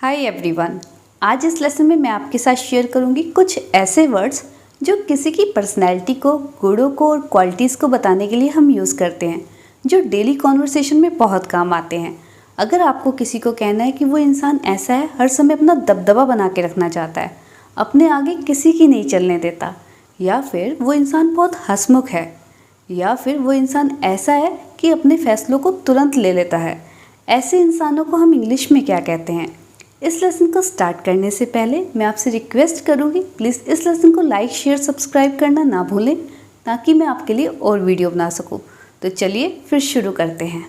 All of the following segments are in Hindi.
Hi everyone. आज इस लेसन में मैं आपके साथ शेयर करूंगी कुछ ऐसे वर्ड्स जो किसी की पर्सनैलिटी को, गुणों को और क्वालिटीज़ को बताने के लिए हम यूज़ करते हैं, जो डेली कॉन्वर्सेशन में बहुत काम आते हैं। अगर आपको किसी को कहना है कि वो इंसान ऐसा है, हर समय अपना दबदबा बना के रखना चाहता है, अपने आगे किसी की नहीं चलने देता, या फिर वो इंसान बहुत हंसमुख है, या फिर वो इंसान ऐसा है कि अपने फैसलों को तुरंत ले लेता है, ऐसे इंसानों को हम इंग्लिश में क्या कहते हैं? इस लेसन को स्टार्ट करने से पहले मैं आपसे रिक्वेस्ट करूंगी, प्लीज़ इस लेसन को लाइक, शेयर, सब्सक्राइब करना ना भूलें ताकि मैं आपके लिए और वीडियो बना सकूं। तो चलिए फिर शुरू करते हैं।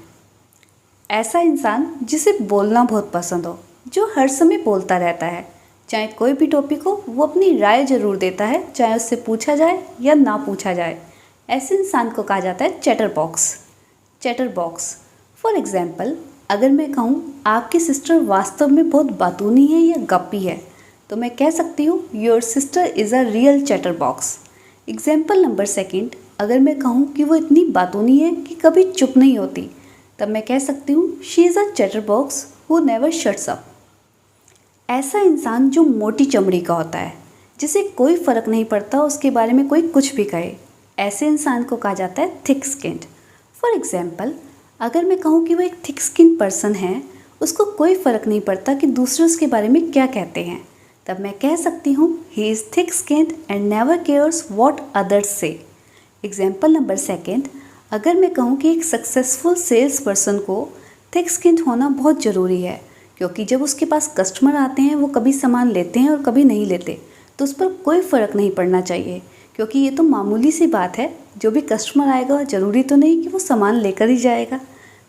ऐसा इंसान जिसे बोलना बहुत पसंद हो, जो हर समय बोलता रहता है, चाहे कोई भी टॉपिक हो वो अपनी राय ज़रूर देता है, चाहे उससे पूछा जाए या ना पूछा जाए। ऐसे इंसान को कहा जाता है chatter box. Chatter box for example, अगर मैं कहूँ आपकी सिस्टर वास्तव में बहुत बातूनी है या गप्पी है, तो मैं कह सकती हूँ your sister is a real chatter box. Example number second, अगर मैं कहूँ कि वो इतनी बातूनी है कि कभी चुप नहीं होती, तब मैं कह सकती हूँ she is a chatter box who never shuts up. ऐसा इंसान जो मोटी चमड़ी का होता है, जिसे कोई फ़र्क नहीं पड़ता उसके बारे में कोई कुछ भी कहे, ऐसे इंसान को कहा जाता है थिक स्किन्ड। फॉर एग्जाम्पल, अगर मैं कहूँ कि वो एक थिक स्किन पर्सन है, उसको कोई फ़र्क नहीं पड़ता कि दूसरे उसके बारे में क्या कहते हैं, तब मैं कह सकती हूँ he is thick skinned and never cares what others से। एग्जाम्पल नंबर सेकंड, अगर मैं कहूँ कि एक सक्सेसफुल सेल्स पर्सन को थिक स्किन्ड होना बहुत ज़रूरी है, क्योंकि जब उसके पास कस्टमर आते हैं वो कभी सामान लेते हैं और कभी नहीं लेते, तो उस पर कोई फ़र्क नहीं पड़ना चाहिए, क्योंकि ये तो मामूली सी बात है, जो भी कस्टमर आएगा ज़रूरी तो नहीं कि वो सामान लेकर ही जाएगा।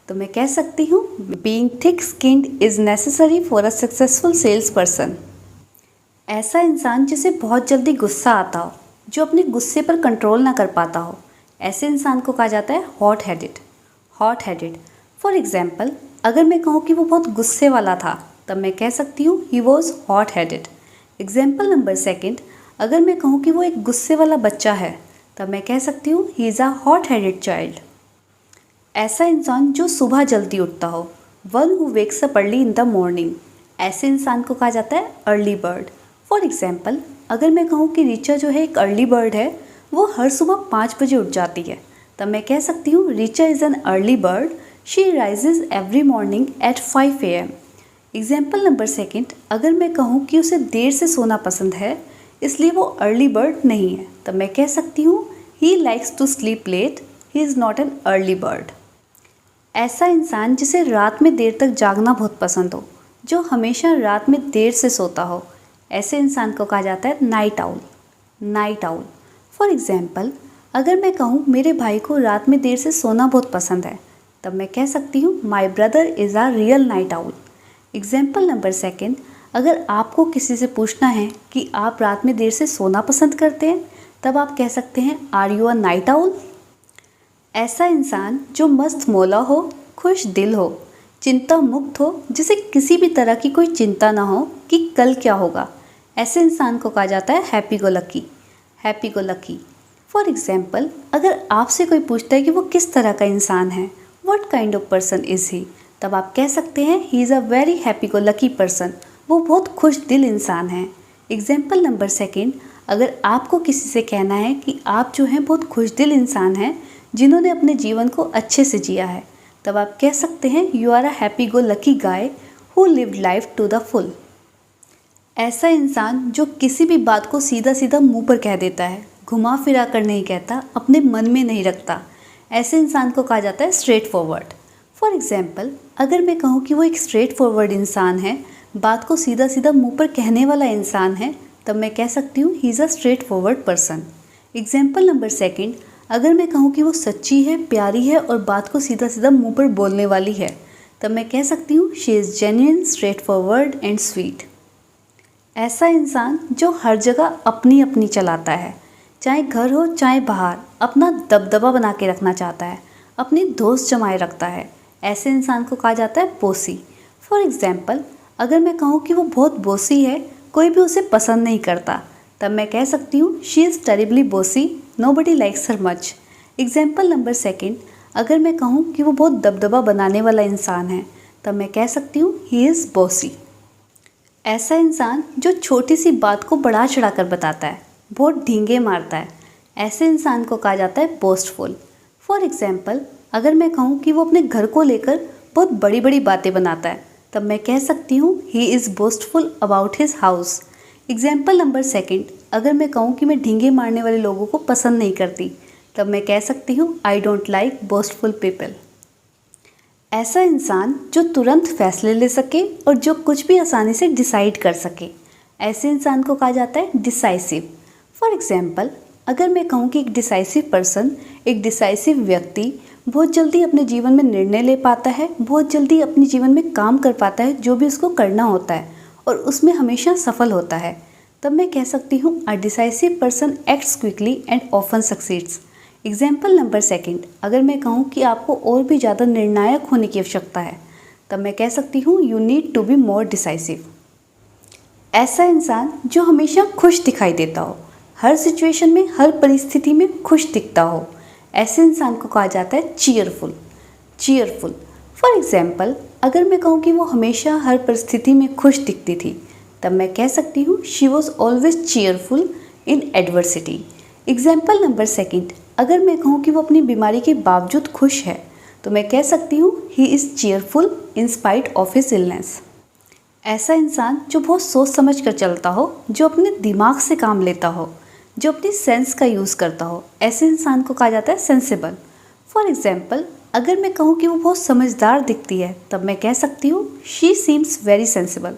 तो मैं कह सकती हूँ being thick skinned is necessary for a successful sales person. ऐसा इंसान जिसे बहुत जल्दी गुस्सा आता हो, जो अपने गुस्से पर कंट्रोल ना कर पाता हो, ऐसे इंसान को कहा जाता है hot headed. Hot headed for example, अगर मैं कहूँ कि वो बहुत गुस्से वाला था, तब मैं कह सकती हूँ he was hot headed. Example number second, अगर मैं कहूँ कि वो एक गुस्से वाला बच्चा है, तब मैं कह सकती हूँ ही is a hot headed child. ऐसा इंसान जो सुबह जल्दी उठता हो, one who wakes up early in the morning, ऐसे इंसान को कहा जाता है अर्ली बर्ड। फॉर एग्जाम्पल, अगर मैं कहूँ कि रीचा जो है एक अर्ली बर्ड है, वो हर सुबह 5 बजे उठ जाती है, तब मैं कह सकती हूँ Richa is an early bird, she rises every morning at 5 AM। Example number second, अगर मैं कहूँ कि उसे देर से सोना पसंद है, इसलिए वो अर्ली बर्ड नहीं है, तब मैं कह सकती हूँ he likes to sleep late, he is not an early bird. ऐसा इंसान जिसे रात में देर तक जागना बहुत पसंद हो, जो हमेशा रात में देर से सोता हो, ऐसे इंसान को कहा जाता है night owl. Night owl for example, अगर मैं कहूँ मेरे भाई को रात में देर से सोना बहुत पसंद है, तब मैं कह सकती हूँ my brother is a real night owl. Example number second, अगर आपको किसी से पूछना है कि आप रात में देर से सोना पसंद करते हैं, तब आप कह सकते हैं are you a night owl. ऐसा इंसान जो मस्त मौला हो, खुश दिल हो, चिंता मुक्त हो, जिसे किसी भी तरह की कोई चिंता ना हो कि कल क्या होगा, ऐसे इंसान को कहा जाता है happy go lucky. Happy go lucky for example, अगर आपसे कोई पूछता है कि वो किस तरह का इंसान है, what kind of person is he, तब आप कह सकते हैं he is a very happy go lucky person, वो बहुत खुश दिल इंसान है। एग्जाम्पल नंबर सेकेंड, अगर आपको किसी से कहना है कि आप जो हैं बहुत खुश दिल इंसान हैं, जिन्होंने अपने जीवन को अच्छे से जिया है, तब आप कह सकते हैं you are a happy go lucky guy who lived life to the full. ऐसा इंसान जो किसी भी बात को सीधा सीधा मुंह पर कह देता है, घुमा फिरा कर नहीं कहता, अपने मन में नहीं रखता, ऐसे इंसान को कहा जाता है स्ट्रेट फॉरवर्ड। फॉर एग्जाम्पल, अगर मैं कहूँ कि वो एक स्ट्रेट फॉरवर्ड इंसान है, बात को सीधा सीधा मुँह पर कहने वाला इंसान है, तब मैं कह सकती हूँ ही is a straight forward person. Example number second, अगर मैं कहूँ कि वो सच्ची है, प्यारी है और बात को सीधा सीधा मुंह पर बोलने वाली है, तब मैं कह सकती हूँ she is genuine, straight forward and sweet. ऐसा इंसान जो हर जगह अपनी अपनी चलाता है, चाहे घर हो चाहे बाहर, अपना दबदबा बना के रखना चाहता है, अपनी दोस्त जमाए रखता है, ऐसे इंसान को कहा जाता है बोसी। फॉर एग्जाम्पल, अगर मैं कहूँ कि वो बहुत बोसी है, कोई भी उसे पसंद नहीं करता, तब मैं कह सकती हूँ she is terribly bossy, nobody likes her much. Example number second, अगर मैं कहूँ कि वो बहुत दबदबा बनाने वाला इंसान है, तब मैं कह सकती हूँ ही इज़ बॉसी। ऐसा इंसान जो छोटी सी बात को बढ़ा चढ़ा कर बताता है, बहुत ढींगे मारता है, ऐसे इंसान को कहा जाता है बोस्टफुल। फॉर एग्जाम्पल, अगर मैं कहूँ कि वो अपने घर को लेकर बहुत बड़ी बड़ी बातें बनाता है, तब मैं कह सकती हूँ he is boastful about his house. Example number second, अगर मैं कहूँ कि मैं ढींगे मारने वाले लोगों को पसंद नहीं करती, तब मैं कह सकती हूँ I don't like boastful people. ऐसा इंसान जो तुरंत फैसले ले सके और जो कुछ भी आसानी से डिसाइड कर सके, ऐसे इंसान को कहा जाता है डिसाइसिव। फॉर एग्जाम्पल, अगर मैं कहूँ कि एक डिसाइसिव पर्सन, एक डिसाइसिव व्यक्ति बहुत जल्दी अपने जीवन में निर्णय ले पाता है, बहुत जल्दी अपने जीवन में काम कर पाता है जो भी उसको करना होता है, और उसमें हमेशा सफल होता है, तब मैं कह सकती हूँ अ decisive person acts quickly and often succeeds. Example number second, अगर मैं कहूँ कि आपको और भी ज़्यादा निर्णायक होने की आवश्यकता है, तब मैं कह सकती हूँ you need to be more decisive. ऐसा इंसान जो हमेशा खुश दिखाई देता हो, हर सिचुएशन में, हर परिस्थिति में खुश दिखता हो, ऐसे इंसान को कहा जाता है चीयरफुल। चीयरफुल। फॉर एग्जाम्पल, अगर मैं कहूँ कि वो हमेशा हर परिस्थिति में खुश दिखती थी, तब मैं कह सकती हूँ she was always cheerful in adversity. Example number second, अगर मैं कहूँ कि वो अपनी बीमारी के बावजूद खुश है, तो मैं कह सकती हूँ he is cheerful in spite of his illness. ऐसा इंसान जो बहुत सोच समझ कर चलता हो, जो अपने दिमाग से काम लेता हो, जो अपनी सेंस का यूज़ करता हो, ऐसे इंसान को कहा जाता है सेंसिबल। फॉर एग्जाम्पल, अगर मैं कहूँ कि वो बहुत समझदार दिखती है, तब मैं कह सकती हूँ शी सीम्स वेरी सेंसिबल।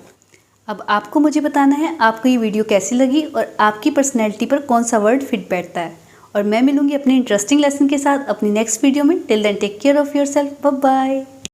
अब आपको मुझे बताना है आपको ये वीडियो कैसी लगी और आपकी पर्सनैलिटी पर कौन सा वर्ड फिट बैठता है। और मैं मिलूंगी अपने इंटरेस्टिंग लेसन के साथ अपनी नेक्स्ट वीडियो में। Till then take care of yourself, bye bye.